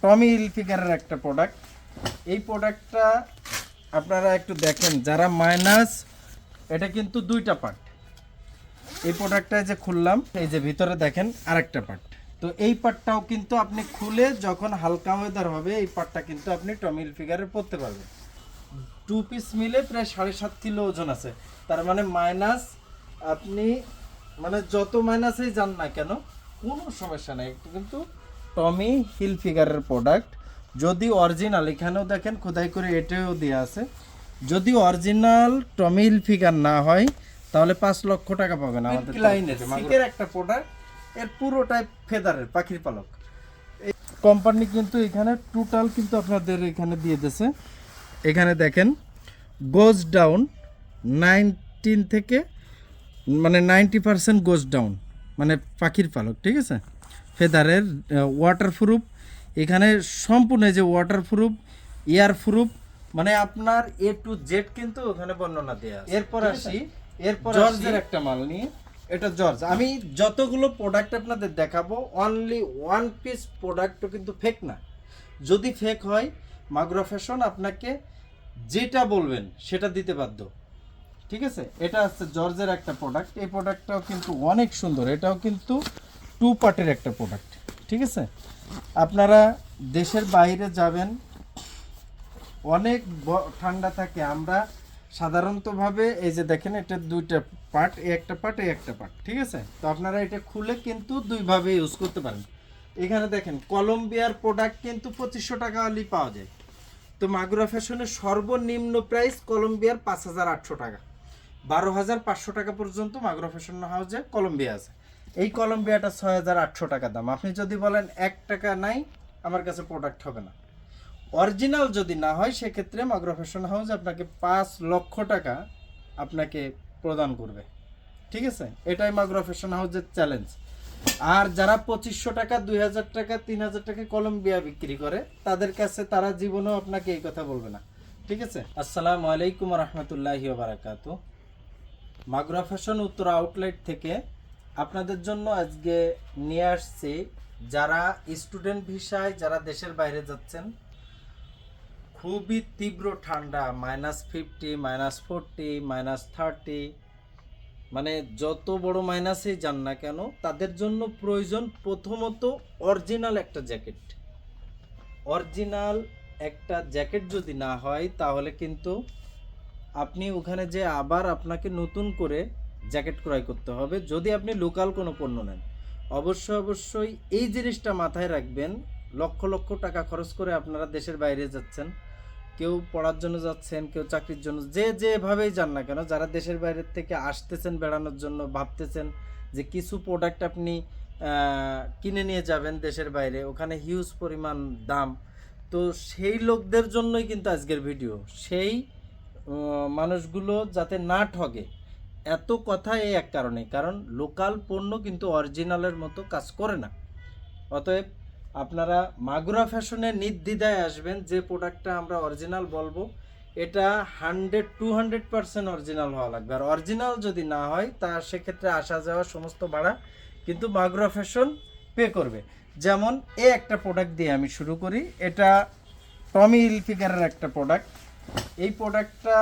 টমি হিলফিগারের একটা প্রোডাক্ট। এই প্রোডাক্টটা আপনারা একটু দেখেন, যারা মাইনাস, এটা কিন্তু দুইটা পার্ট। এই প্রোডাক্টটা যে খুললাম, এই যে ভিতরে দেখেন আরেকটা পার্ট। তো এই পার্টটাও কিন্তু আপনি খুলে যখন হালকা ওয়েদার হবে, এই পার্টটা কিন্তু আপনি টমি হিলফিগারের পরতে পারবেন। 2 পিস মিলে প্রায় 7.5 কিলো ওজন আছে। তার মানে মাইনাস, আপনি মানে যত মাইনাসেই যান না কেন কোনো সমস্যা নাই, একটু কিন্তু টমি হিলফিগারের প্রোডাক্ট। যদি অরিজিনাল, এখানেও দেখেন খোদাই করে এটাও দেওয়া আছে, যদি অরিজিনাল টমি হিলফিগার না হয় তাহলে 5 লক্ষ টাকা পাবেন আমাদের ক্লায়েন্টের। সিকের একটা প্রোডাক্ট, এর পুরোটাই ফেদারের, পাখির পালক। এই কোম্পানি কিন্তু এখানে টোটাল কিন্তু আপনাদের এখানে দিয়ে দিয়েছে। এখানে দেখেন গোজ ডাউন 19 থেকে মানে 90% গোজ ডাউন, মানে পাখির পালক, ঠিক আছে। ফেদারের ওয়াটারপ্রুফ, এখানে সম্পূর্ণ যে ওয়াটারপ্রুফ, এয়ারপ্রুফ, মানে আপনার A to Z কিন্তু ওখানে বর্ণনা দেওয়া আছে। এরপর জর্জের একটা মাল নিয়ে, এটা জর্জ। আমি যতগুলো প্রোডাক্ট আপনাদের দেখাবো, অনলি 1 পিস প্রোডাক্টও কিন্তু ফেক না। যদি ফেক হয়, মাগুরা ফ্যাশন আপনাকে যেটা বলবেন সেটা দিতে বাধ্য, ঠিক আছে। এটা হচ্ছে জর্জের একটা প্রোডাক্ট। এই প্রোডাক্টটাও কিন্তু অনেক সুন্দর, এটাও কিন্তু 2 পার্টের একটা প্রোডাক্ট, ঠিক আছে। আপনারা দেশের বাইরে যাবেন, অনেক ঠান্ডা থাকে, আমরা সাধারণতভাবে এই যে দেখেন এটা 2টা পার্ট, এই একটা পার্ট, এই একটা পার্ট, ঠিক আছে। তো আপনারা এটা খুলে কিন্তু দুইভাবে ইউজ করতে পারেন। এখানে দেখেন কলম্বিয়ার প্রোডাক্ট কিন্তু 2500 টাকা হলেই পাওয়া যায়। তো মাগুরা ফ্যাশনের সর্বনিম্ন প্রাইস কলম্বিয়ার 5800 টাকা, 12500 টাকা পর্যন্ত মাগুরা ফ্যাশন হাউসে কলম্বিয়া আছে। এই কলম্বিয়াটা 6800 টাকা দাম। আপনি যদি বলেন 1 টাকা নাই, আমার কাছে প্রোডাক্ট হবে না। অরিজিনাল যদি না হয়, সেক্ষেত্রে মাগুরা ফ্যাশন হাউস আপনাকে 5 লক্ষ টাকা আপনাকে প্রদান করবে, ঠিক আছে। এটাই মাগুরা ফ্যাশন হাউসের চ্যালেঞ্জ। আর যারা 2500 টাকা, 2000 টাকা, 3000 টাকা কলম্বিয়া বিক্রি করে, তাদের কাছে তারা জীবনেও আপনাকে এই কথা বলবে না, ঠিক আছে। আসসালামু আলাইকুম রহমতুল্লাহি ওয়া বারাকাতু। মাগুরা ফ্যাশন উত্তর আউটলেট থেকে আপনাদের জন্য আজকে নিয়ে আসছি, যারা স্টুডেন্ট ভিসায়, যারা দেশের বাইরে যাচ্ছেন, খুবই তীব্র ঠান্ডা, -50, -40, -30, মানে যত বড় মাইনাসেই যান না কেন, তাদের জন্য প্রয়োজন প্রথমত অরিজিনাল একটা জ্যাকেট। অরিজিনাল একটা জ্যাকেট যদি না হয়, তাহলে কিন্তু আপনি ওখানে যে আবার আপনাকে নতুন করে জ্যাকেট ক্রয় করতে হবে। যদি আপনি লোকাল কোনো পণ্য নেন, অবশ্যই এই জিনিসটা মাথায় রাখবেন। লক্ষ লক্ষ টাকা খরচ করে আপনারা দেশের বাইরে যাচ্ছেন, কেউ পড়ার জন্য যাচ্ছেন, কেউ চাকরির জন্য, যেভাবেই যান না কেন, যারা দেশের বাইরে থেকে আসতেছেন বেড়ানোর জন্য, ভাবতেছেন যে কিছু প্রোডাক্ট আপনি কিনে নিয়ে যাবেন দেশের বাইরে, ওখানে হিউজ পরিমাণ দাম। তো সেই লোকদের জন্যই কিন্তু আজকের ভিডিও, সেই মানুষগুলো যাতে না ঠগে। এত কথা এই এক কারণে, কারণ লোকাল পণ্য কিন্তু অরিজিনালের মতো কাজ করে না। অতএব আপনারা মাগুরা ফ্যাশনে নির্দ্বিধায় আসবেন। যে প্রোডাক্টটা আমরা অরিজিনাল বলবো, এটা 100-200% অরিজিনাল হওয়া লাগবে। আর অরিজিনাল যদি না হয়, তা সেক্ষেত্রে আসা যাওয়া সমস্ত ভাড়া কিন্তু মাগুরা ফ্যাশন পে করবে। যেমন এই একটা প্রোডাক্ট দিয়ে আমি শুরু করি। এটা টমি হিলফিগারের একটা প্রোডাক্ট। এই প্রোডাক্টটা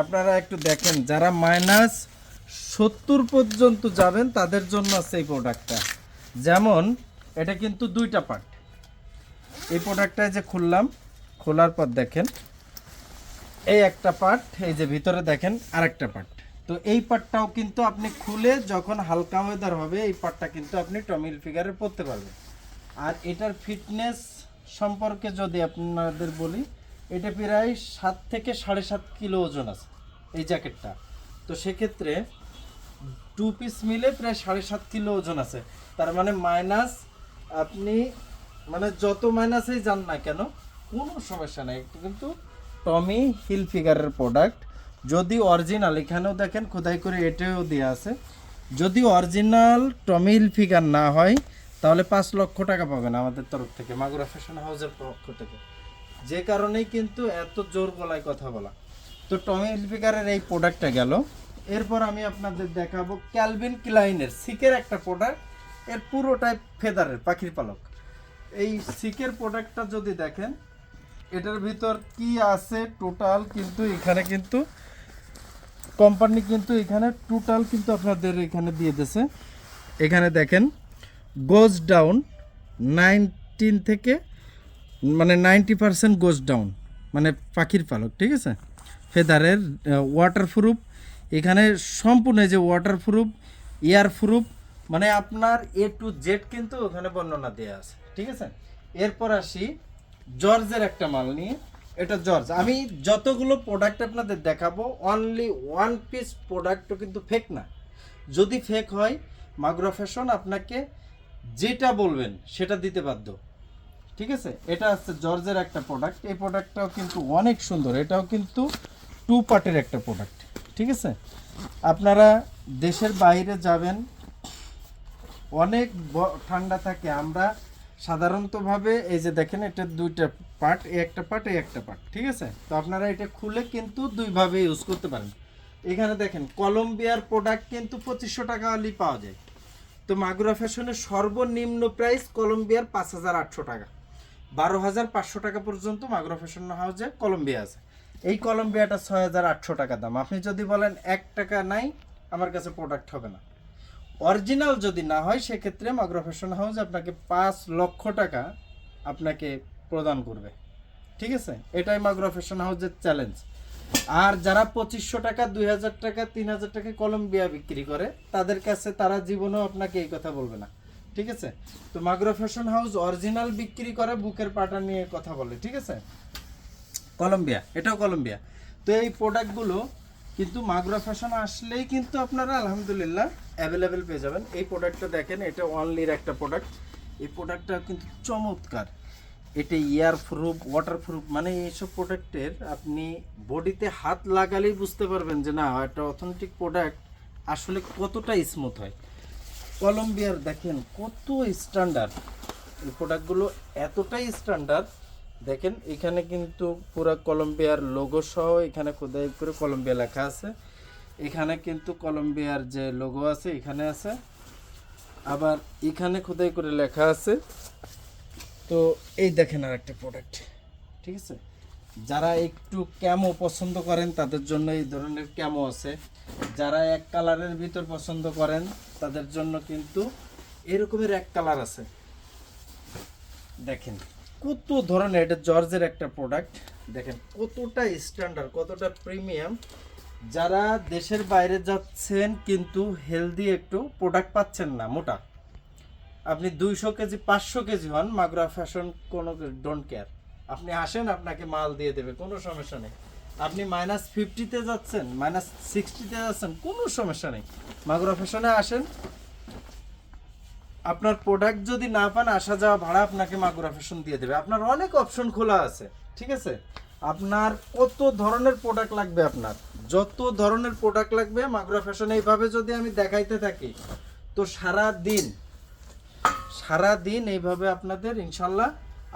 আপনারা একটু দেখেন, যারা -70 পর্যন্ত যাবেন তাদের জন্য আছে এই প্রোডাক্টটা। যেমন এটা কিন্তু 2টা পার্ট। এই প্রোডাক্টটা যে খুললাম, খোলার পর দেখেন এই একটা পার্ট, এই যে ভিতরে দেখেন আরেকটা পার্ট। তো এই পার্টটাও কিন্তু আপনি খুলে যখন হালকা ওয়েদার হবে, এই পার্টটা কিন্তু আপনি টমি হিলফিগারে পরতে পারবেন। আর এটার ফিটনেস সম্পর্কে যদি আপনাদের বলি, এটা প্রায় 7 থেকে 7.5 কিলো ওজন আছে এই জ্যাকেটটা। তো সেক্ষেত্রে 2 পিস মিলে প্রায় 7.5 কিলো ওজন আছে। তার মানে মাইনাস, আপনি মানে যত মাইনাসেই যান না কেন কোনো সমস্যা নাই, একটু কিন্তু টমি হিলফিগারের প্রোডাক্ট। যদি অরিজিনাল, এখানেও দেখেন খোদাই করে এটাও দেওয়া আছে, যদি অরিজিনাল টমি হিলফিগার না হয়, তাহলে 5 লক্ষ টাকা পাবেন আমাদের তরফ থেকে, মাগুরা ফ্যাশন হাউসের পক্ষ থেকে। যে কারণেই কিন্তু এত জোর গলায় কথা বলা। তো টমি হিলফিগারের এই প্রোডাক্টটা গেল। এরপর আমি আপনাদের দেখাবো ক্যালভিন ক্লাইনের সিকের একটা প্রোডাক্ট। এর পুরোটাই ফেদারের, পাখির পালক। এই সিকের প্রোডাক্টটা যদি দেখেন, এটার ভিতর কি আছে টোটাল কিন্তু এখানে কিন্তু কোম্পানি কিন্তু এখানে টোটাল কিন্তু আপনাদের এখানে দিয়ে দিয়েছে। এখানে দেখেন গোজ ডাউন 19 থেকে মানে 90% গোজ ডাউন, মানে পাখির পালক, ঠিক আছে। ফেদারের ওয়াটারপ্রুফ, এখানে সম্পূর্ণ যে ওয়াটারপ্রুফ, এয়ারপ্রুফ, মানে আপনার A to Z কিন্তু ওখানে বর্ণনা দেওয়া আছে, ঠিক আছে। এরপর আসি জর্জের একটা মাল নিয়ে। এটা জর্জ, আমি যতগুলো প্রোডাক্ট আপনাদের দেখাবো অনলি ওয়ান পিস প্রোডাক্টও কিন্তু ফেক না। যদি ফেক হয় মাগুরা ফ্যাশন আপনাকে যেটা বলবেন সেটা দিতে বাধ্য, ঠিক আছে। এটা হচ্ছে জর্জের একটা প্রোডাক্ট, এই প্রোডাক্টটাও কিন্তু অনেক সুন্দর, এটাও কিন্তু 2 পার্টের একটা প্রোডাক্ট, ঠিক আছে। আপনারা দেশের বাইরে যাবেন, অনেক ঠান্ডা থাকে, আমরা সাধারণতভাবে এই যে দেখেন এটা 2টা পার্ট, এই একটা পার্ট, এই একটা পার্ট, ঠিক আছে। তো আপনারা এটা খুলে কিন্তু 2 ভাবে ইউজ করতে পারেন। এখানে দেখেন কলম্বিয়ার প্রোডাক্ট কিন্তু 2500 টাকা হলেই পাওয়া যায়। তো মাগুরা ফ্যাশনের সর্বনিম্ন প্রাইস কলম্বিয়ার 5800 টাকা, 12500 টাকা পর্যন্ত মাগুরা ফ্যাশন হাউসে কলম্বিয়া আছে। এই কলম্বিয়াটা 6800 টাকা দাম। আপনি যদি বলেন 1 টাকা নাই আমার কাছে প্রোডাক্ট হবে না, অরিজিনাল যদি না হয় সেক্ষেত্রে মাগুরা ফ্যাশন হাউস আপনাকে 5 লক্ষ টাকা আপনাকে প্রদান করবে, ঠিক আছে। এটাই মাগুরা ফ্যাশন হাউসের চ্যালেঞ্জ। আর যারা 2500 টাকা, 2000 টাকা, 3000 টাকা কলম্বিয়া বিক্রি করে তাদের কাছে তারা জীবনেও আপনাকে এই কথা বলবে না, ঠিক আছে। তো মাগুরা ফ্যাশন হাউস অরিজিনাল বিক্রি করে, বুকের পাটা নিয়ে কথা বলে, ঠিক আছে। কলম্বিয়া, এটাও কলম্বিয়া। তো এই প্রোডাক্টগুলো কিন্তু মাগুরা ফ্যাশন আসলেই কিন্তু আপনারা আলহামদুলিল্লাহ অ্যাভেলেবেল পেয়ে যাবেন। এই প্রোডাক্টটা দেখেন, এটা অনলির একটা প্রোডাক্ট। এই প্রোডাক্টটা কিন্তু চমৎকার, এটা এয়ারপ্রুফ, ওয়াটারপ্রুফ, মানে এইসব প্রোডাক্টের আপনি বডিতে হাত লাগালেই বুঝতে পারবেন যে না একটা অথেন্টিক প্রোডাক্ট আসলে কতটা স্মুথ হয়। কলম্বিয়ার দেখেন কত স্ট্যান্ডার্ড, এই প্রোডাক্টগুলো এতটাই স্ট্যান্ডার্ড। দেখেন এখানে কিন্তু পুরো কলম্বিয়ার লোগো সহ এখানে খোদাই করে কলম্বিয়া লেখা আছে। এখানে কিন্তু কলম্বিয়ার যে লোগো আছে এখানে আছে, আবার এখানে খোদাই করে লেখা আছে। তো এই দেখেন আর একটা প্রোডাক্ট, ঠিক আছে। যারা একটু ক্যামো পছন্দ করেন তাদের জন্য এই ধরনের ক্যামো আছে, যারা এক কালারের ভিতর পছন্দ করেন তাদের জন্য কিন্তু এরকমের এক কালার আছে। দেখেন কত ধরনের, এটা জর্জের একটা প্রোডাক্ট, দেখেন কতটা স্ট্যান্ডার্ড, কতটা প্রিমিয়াম। যারা দেশের বাইরে যাচ্ছেন কিন্তু হেলদি একটু প্রোডাক্ট পাচ্ছেন না, মোটা, আপনি 200 কেজি 500 কেজি হন, মাগুরা ফ্যাশন কোনো ডোন্ট কেয়ার, আপনি আসেন আপনাকে মাল দিয়ে দেবে, কোনো সমস্যা নেই। আপনি -50-তে যাচ্ছেন, -60-তে যাচ্ছেন, কোনো সমস্যা নেই, মাগুরা ফ্যাশনে আসেন। আপনার প্রোডাক্ট যদি না পান আসা যাওয়া ভাড়া আপনাকে মাগুরা ফ্যাশন দিয়ে দেবে। আপনার অনেক অপশন খোলা আছে, ঠিক আছে। আপনার কত ধরনের প্রোডাক্ট লাগবে, আপনার যত ধরনের প্রোডাক্ট লাগবে মাগুরা ফ্যাশন এইভাবে যদি আমি দেখাইতে থাকি তো সারা দিন এইভাবে আপনাদের ইনশাল্লাহ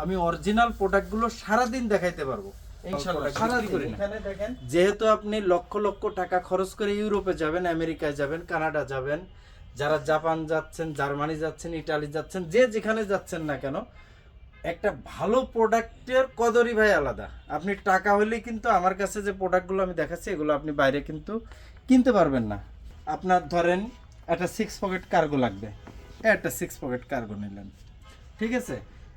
আমি অরিজিনাল প্রোডাক্টগুলো সারা দিন দেখাইতে পারবো ইনশাল্লাহ, সারা দিন। এখানে দেখেন যেহেতু আপনি লক্ষ লক্ষ টাকা খরচ করে ইউরোপে যাবেন, আমেরিকায় যাবেন, কানাডা যাবেন, যারা জাপান যাচ্ছেন, জার্মানি যাচ্ছেন, ইটালি যাচ্ছেন, যে যেখানে যাচ্ছেন না কেন, একটা ভালো প্রোডাক্টের কদরই ভাই আলাদা। আপনি টাকা হলেই কিন্তু আমার কাছে যে প্রোডাক্টগুলো আমি দেখাচ্ছি এগুলো আপনি বাইরে কিন্তু কিনতে পারবেন না। আপনার ধরেন একটা 6 পকেট কার্গো লাগবে, একটা 6 পকেট কার্গো নিলেন, ঠিক আছে।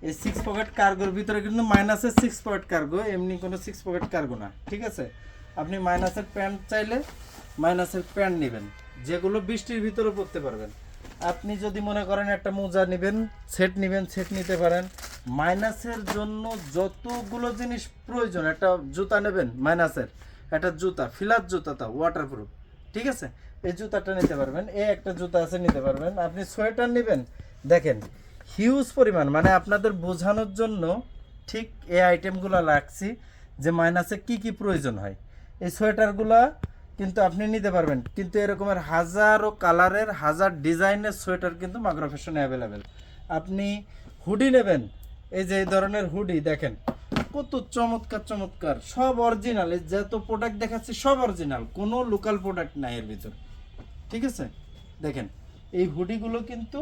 এই 6 পকেট কার্গোর ভিতরে কিন্তু মাইনাসের 6 পকেট কার্গো, এমনি কোনো 6 পকেট কার্গো না, ঠিক আছে। আপনি মাইনাসের প্যান্ট চাইলে মাইনাসের প্যান্ট নেবেন, যেগুলো বৃষ্টির ভিতরে পরতে পারবেন। আপনি যদি মনে করেন একটা মোজা নেবেন, সেট নেবেন, সেট নিতে পারেন। মাইনাসের জন্য যতগুলো জিনিস প্রয়োজন, একটা জুতা নেবেন মাইনাসের, একটা জুতা ফিলার জুতা, তা ওয়াটারপ্রুফ, ঠিক আছে, এই জুতাটা নিতে পারবেন। এই একটা জুতা আছে নিতে পারবেন। আপনি সোয়েটার নেবেন, দেখেন হিউজ পরিমাণ, মানে আপনাদের বোঝানোর জন্য ঠিক এই আইটেমগুলো লাগছি যে মাইনাসে কি কি প্রয়োজন হয়। এই সোয়েটারগুলা কিন্তু আপনি নিতে পারবেন, কিন্তু এরকমের হাজারো কালারের, হাজার ডিজাইনের সোয়েটার কিন্তু মাগুরা ফ্যাশনে অ্যাভেলেবেল। আপনি হুডি নেবেন, এই যে এই ধরনের হুডি দেখেন কত চমৎকার চমৎকার, সব অরিজিনাল। এই যত প্রোডাক্ট দেখাচ্ছি সব অরিজিনাল, কোনো লোকাল প্রোডাক্ট নাই এর ভিতর, ঠিক আছে। দেখেন এই হুডিগুলো কিন্তু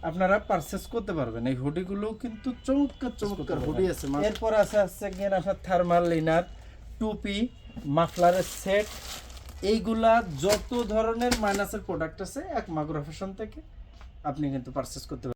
আপনারা পারচেস করতে পারবেন। এই হুডিগুলো কিন্তু চমৎকার চমৎকার হুডি আছে। এরপর আছে গিয়ে আপনার থার্মাল লিনার, টুপি, মাফলারের সেট, এইগুলা যত ধরনের মাইনাসের প্রোডাক্ট আছে এক মাগুরা ফ্যাশন থেকে আপনি কিন্তু পারচেস করতে পারবেন।